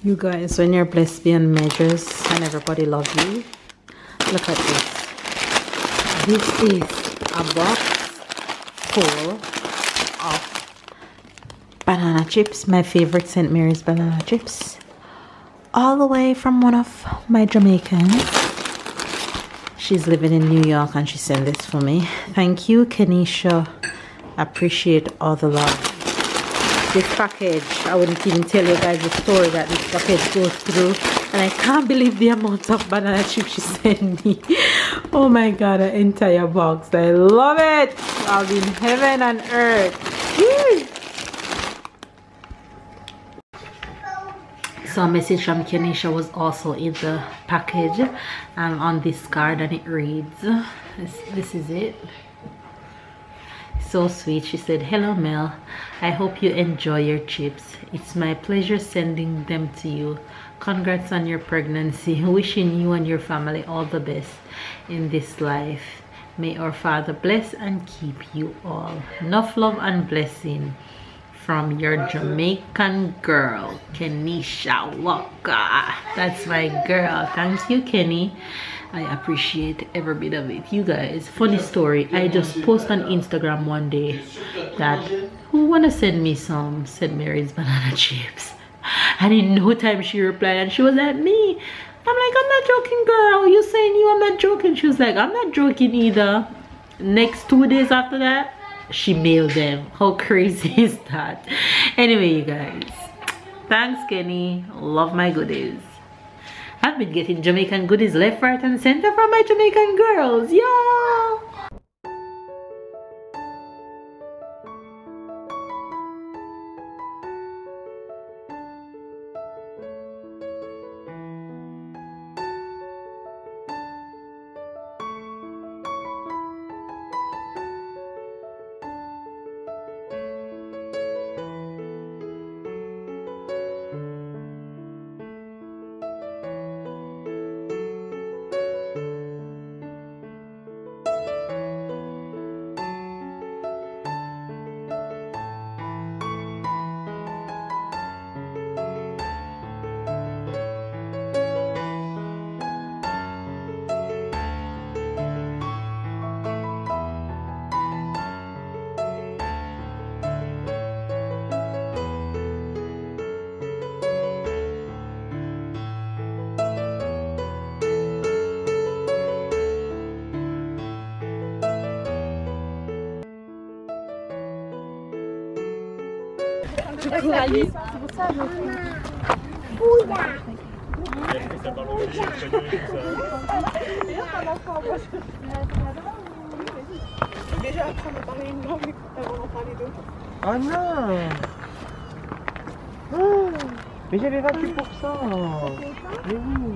You guys, when you're blessed beyond measures and everybody loves you, look at this. This is a box full of banana chips, my favorite St. Mary's banana chips, all the way from one of my Jamaicans. She's living in New York and she sent this for me. Thank you, Kenisha. Appreciate all the love. This package, I wouldn't even tell you guys the story that this package goes through, and I can't believe the amount of banana chips she sent me. Oh my god, an entire box. I love it. I'll be in heaven and earth. Woo! So a message from Kenisha was also in the package on this card, and it reads, this is it. So sweet. She said, "Hello Mel, I hope you enjoy your chips. It's my pleasure sending them to you. Congrats on your pregnancy. Wishing you and your family all the best in this life. May our Father bless and keep you all. Enough love and blessing from your Jamaican girl, Kenisha Walker." That's my girl. Thank you, Kenny. I appreciate every bit of it. You guys, funny story, I just posted on Instagram one day that who wanna send me some St. Mary's banana chips, and in no time she replied and she was like, "Me." I'm like, "I'm not joking, girl. You saying you? I'm not joking." She was like, "I'm not joking either." Next 2 days after that, she mailed them. How crazy is that? Anyway, you guys, thanks Kenny. Love my goodies. I've been getting Jamaican goodies left, right, and center from my Jamaican girls. Yeah. Oh non! Mais j'avais 28%! Mais oui!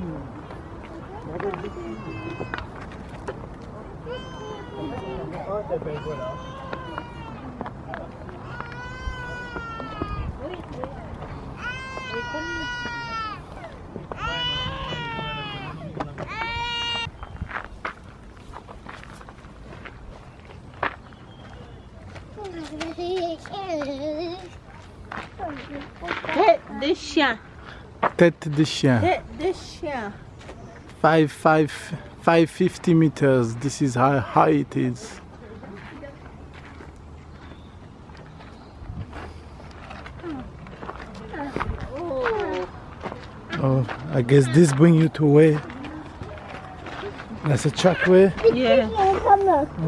Oh, t'as pas voilà. Tête de chien. Tête de chien. Tête de chien. 550 meters. This is how high it is. Oh, I guess this brings you to where? That's a trackway? Yeah.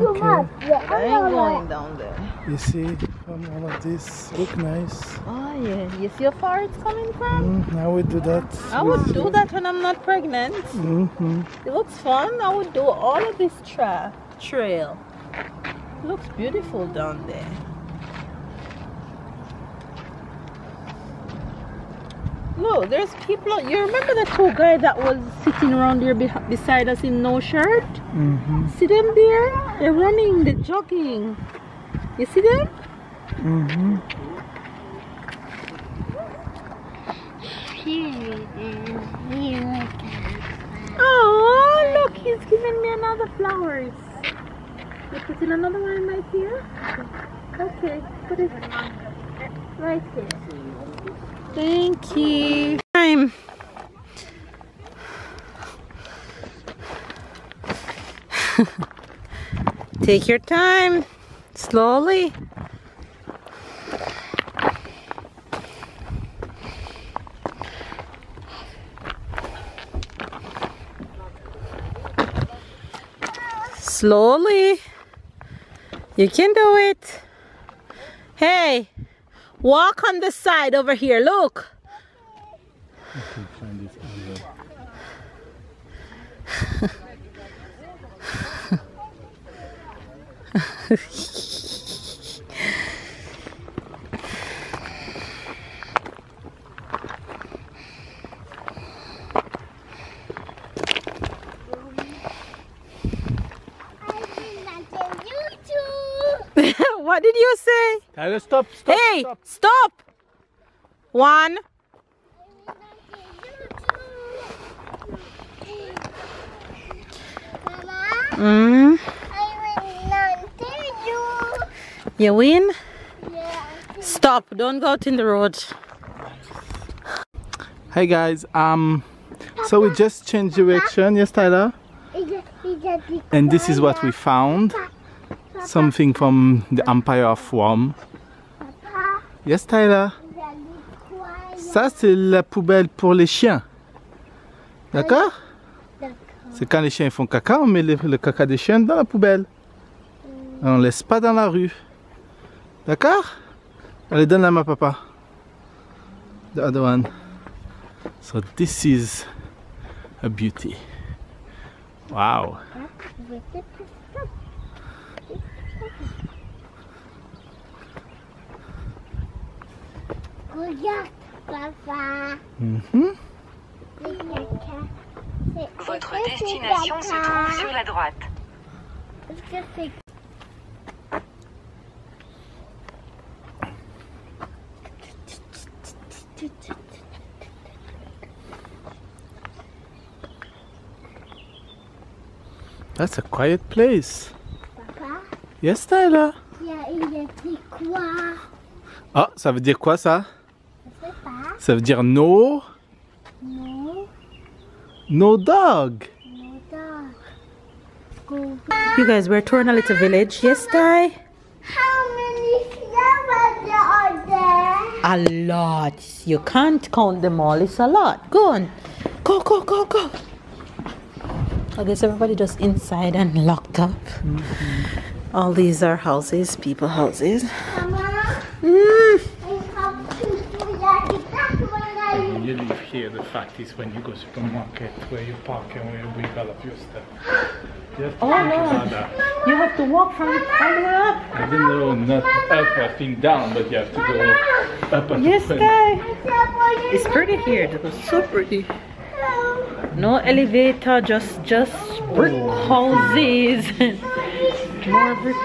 Okay. I ain't going down there. You see, from all of this, look nice. Oh yeah. You see how far it's coming from? I would do that. I would do that when I'm not pregnant. It looks fun. I would do all of this trail. It looks beautiful down there. Look, there's people. You remember the two guys that was sitting around there beside us in no shirt? See them there? They're running, they're jogging. You see them? Oh, look, he's giving me another flowers. You put in another one right here? Okay, put it right here. Thank you. Time. Take your time. Slowly. Slowly. You can do it. Hey, walk on the side over here. Look. I can find this other. What did you say? Tyler, stop, stop, Hey, stop. stop. One. Mama, Mm. You win? yeah. Stop. Don't go out in the road. Hey guys, so we just changed direction, yes Tyler? And this is what we found. Something from the Empire of Rome. Yes Tyler? Ça c'est la poubelle pour les chiens. D'accord? C'est quand les chiens font caca, on met le caca des chiens dans la poubelle. On laisse pas dans la rue. D'accord? Allez, donne-la à ma papa. The other one. So this is a beauty. Wow. Regarde, papa. Votre destination se trouve sur la droite. Est-ce que c'est That's a quiet place. papa? Yes, Tyler. Il a écrit quoi? Ah, ça veut dire quoi ça? Je sais pas. Ça veut dire no, No, no dog. no dog. Go. You guys, we're touring a little village. Yes, Ty? How many flowers are there? A lot. You can't count them all. It's a lot. Go on. Go, go, go, go. I guess everybody just inside and locked up. All these are houses, people houses. Mama, Mm. I have to do that when When you live here, the fact is when you go to supermarket, where you park and where you bring all of your stuff. You have to Oh think no. about that. You have to walk from all the way up. Even though not up, I think down, but you have to go up and Yes, open. Ty. It's pretty here. It was so pretty. No elevator, just brick houses. More brick.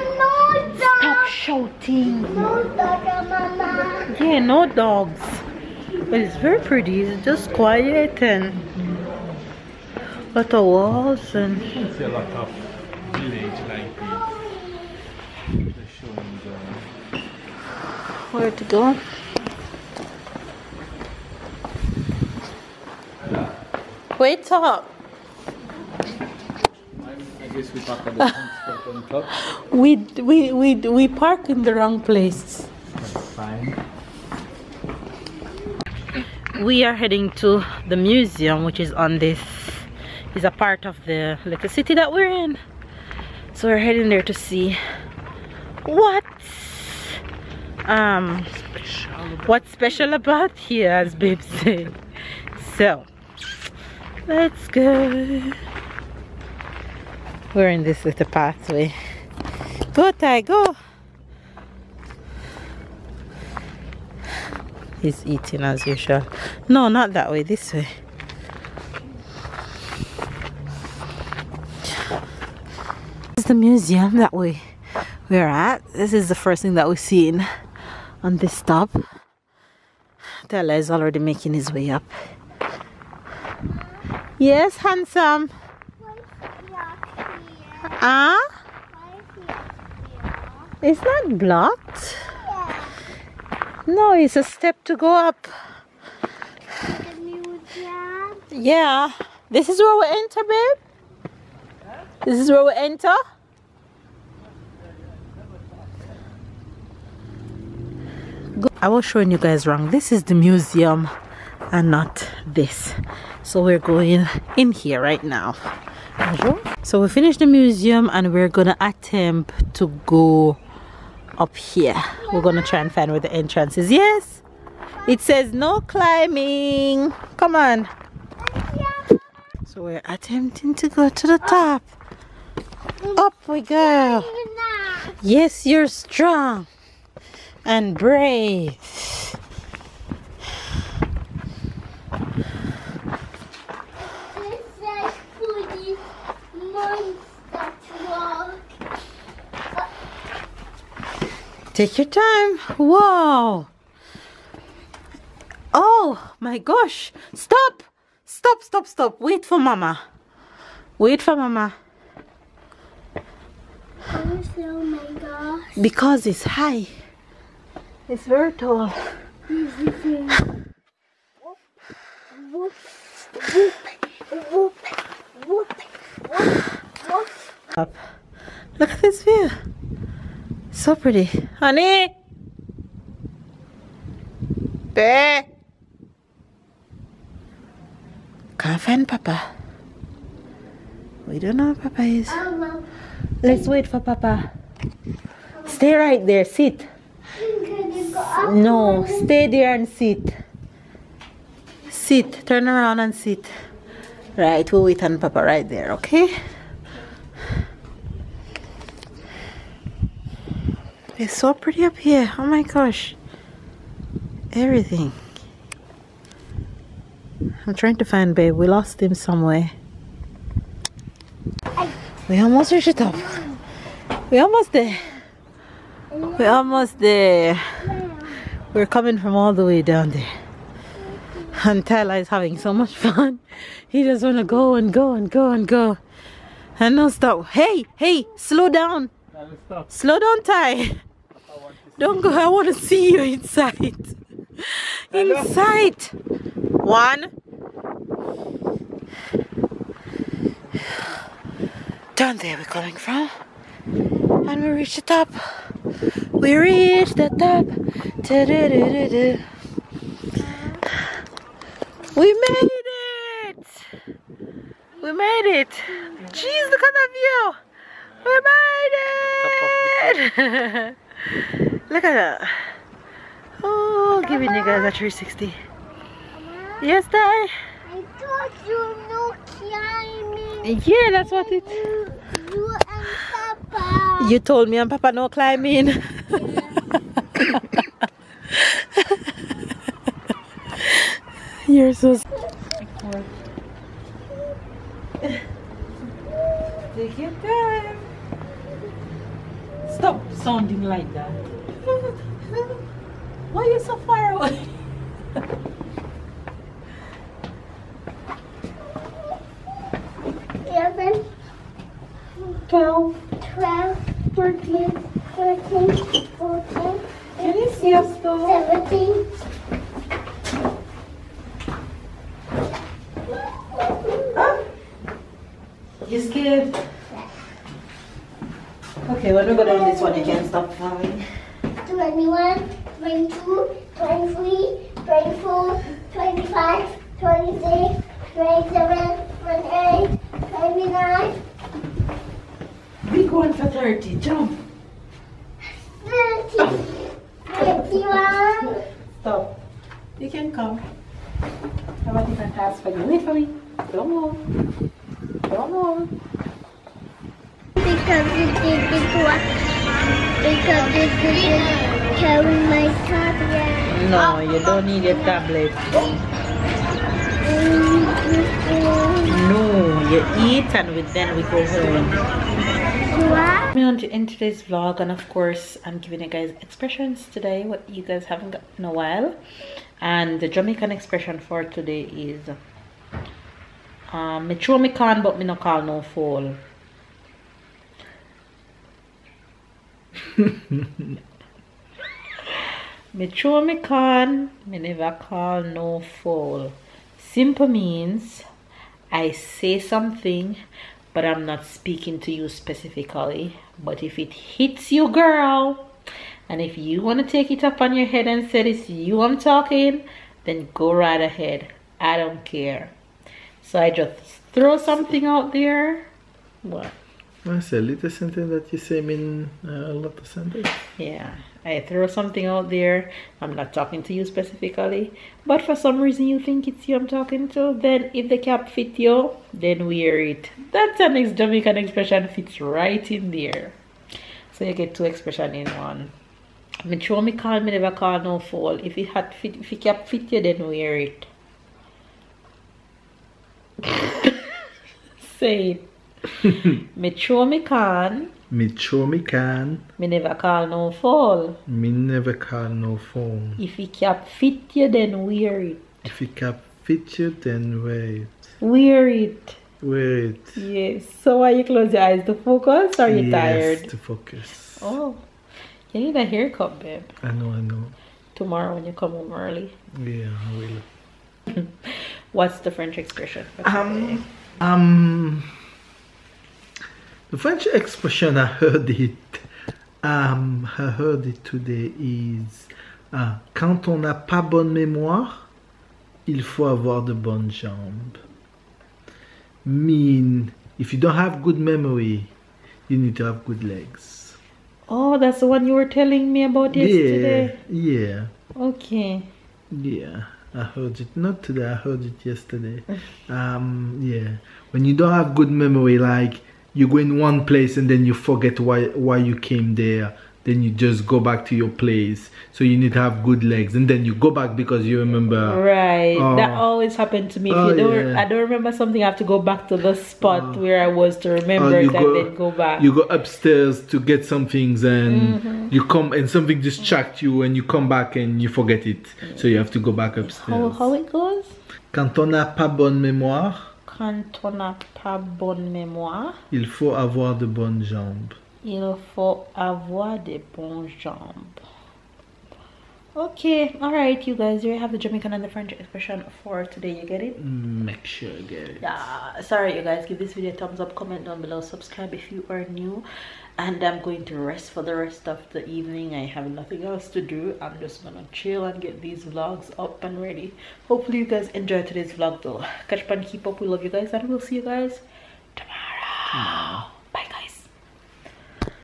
Stop shouting. No dog, Mama. Yeah, no dogs. But it's very pretty. It's just quiet and lot of walls and. You see a lot of village like this. They're showing the... Where to go? Wait up. I guess we park at the front on top. We park in the wrong place. That's fine. We are heading to the museum, which is on this, is a part of the little city that we're in. So we're heading there to see what's special about here, as Babe said. So let's go. We're in this little pathway. Go, Ty, go. He's eating as usual. No, not that way, this way. This is the museum that we're at. This is the first thing that we've seen on this stop. Tella is already making his way up. Yes, handsome. Ah? It's not blocked. No, it's a step to go up. The museum. Yeah. This is where we enter, babe? This is where we enter. I was showing you guys wrong. This is the museum and not this. So we're going in here right now. So we finished the museum and we're gonna attempt to go up here. We're gonna try and find where the entrance is. Yes, it says no climbing. Come on. So we're attempting to go to the top. Up we go. Yes, you're strong and brave. Take your time. Whoa. Oh my gosh. Stop. Stop, stop, stop. Wait for mama. Wait for mama. Oh my gosh. Because it's high. It's very tall. Up. Look at this view. So pretty. Honey! Bear! Can't find Papa. We don't know where Papa is. Let's wait for Papa. Stay right there. Sit. No, stay there and sit. Sit. Turn around and sit. Right, we'll wait on Papa right there, okay? It's so pretty up here. Oh my gosh. Everything. I'm trying to find Babe. We lost him somewhere. We almost reached the top. We almost there. We almost there. We're coming from all the way down there. And Tyler is having so much fun. He just want to go and go and go and go. And no stop. Hey, hey, slow down. Slow down, Ty. Don't go. I want to see you inside. Inside. One. Down there we're coming from. And we reached the top. We reached the top. We made it. We made it. Jeez, look at that view. We made it. Look at that. Oh, giving you guys a 360. Yes, Di? I thought you no climbing. Yeah, that's what it. You and Papa. You told me and Papa no climbing. You're so. Take your time. Stop sounding like that. Why are you so far away? 11, 12, 13, 14. Can you see us though? 17. You scared? Okay, when we go down this one, you can stop filming. 21, 22, 23, 24, 25, 26, 27, 28, 29, We're going for 30. Jump. 30, 31. Stop. You can come. I have a different task for you. Wait for me. Don't move. Don't move. Because it didn't work. Because it didn't carry my tablet. No, you don't need a tablet. No, you eat and then we go home. What? I'm going to end today's vlog, and of course I'm giving you guys expressions today, what you guys haven't got in a while. And the Jamaican expression for today is me throw me can but me no call no fall. Me throw me can, me never call no fall. Simple means I say something but I'm not speaking to you specifically. But if it hits you, girl, and if you want to take it up on your head and say it's you I'm talking, then go right ahead. I don't care. So I just throw something out there. What? That's a little sentence that you say mean a lot of sentence. Yeah, I throw something out there. I'm not talking to you specifically, but for some reason you think it's you I'm talking to. Then if the cap fit you, then wear it. That's an Jamaican expression, fits right in there. So you get two expressions in one. Me sure me call, me never call no fool. If it had fit, if it cap fit you, then wear it. Say it. Me sure me can. Me sure me can. Me never call no fool. Me never call no phone. If it cap fit you, then wear it. If it cap fit you, then wear it. Wear it. Wear it. Yes. So why you close your eyes to focus, or are you Yes, tired? to focus. Oh, you need a haircut, babe. I know. Tomorrow when you come home early. Yeah, I will. What's the French expression? The French expression I heard it today is quand on n'a pas bonne mémoire, il faut avoir de bonnes jambes. Mean if you don't have good memory, you need to have good legs. Oh, that's the one you were telling me about yesterday. Yeah. Okay. Yeah. I heard it not today, I heard it yesterday. Yeah. When you don't have good memory, like you go in one place and then you forget why you came there, then you just go back to your place. So you need to have good legs, and then you go back because you remember. Right. That always happened to me. If I don't remember something, I have to go back to the spot where I was to remember it, and then go back. You go upstairs to get some things, and you come and something distracts you, and you come back and you forget it. So you have to go back upstairs. How it goes? Quand on n'a pas bonne mémoire, quand on n'a pas bonne mémoire, il faut avoir de bonnes jambes. Il faut avoir de bonnes jambes. Okay, alright, you guys, there you have the Jamaican and the French expression for today. You get it? Make sure you get it. Yeah, sorry, you guys, give this video a thumbs up, comment down below, subscribe if you are new. And I'm going to rest for the rest of the evening. I have nothing else to do. I'm just gonna chill and get these vlogs up and ready. Hopefully you guys enjoyed today's vlog though. Catch up and keep up. We love you guys, and we'll see you guys tomorrow.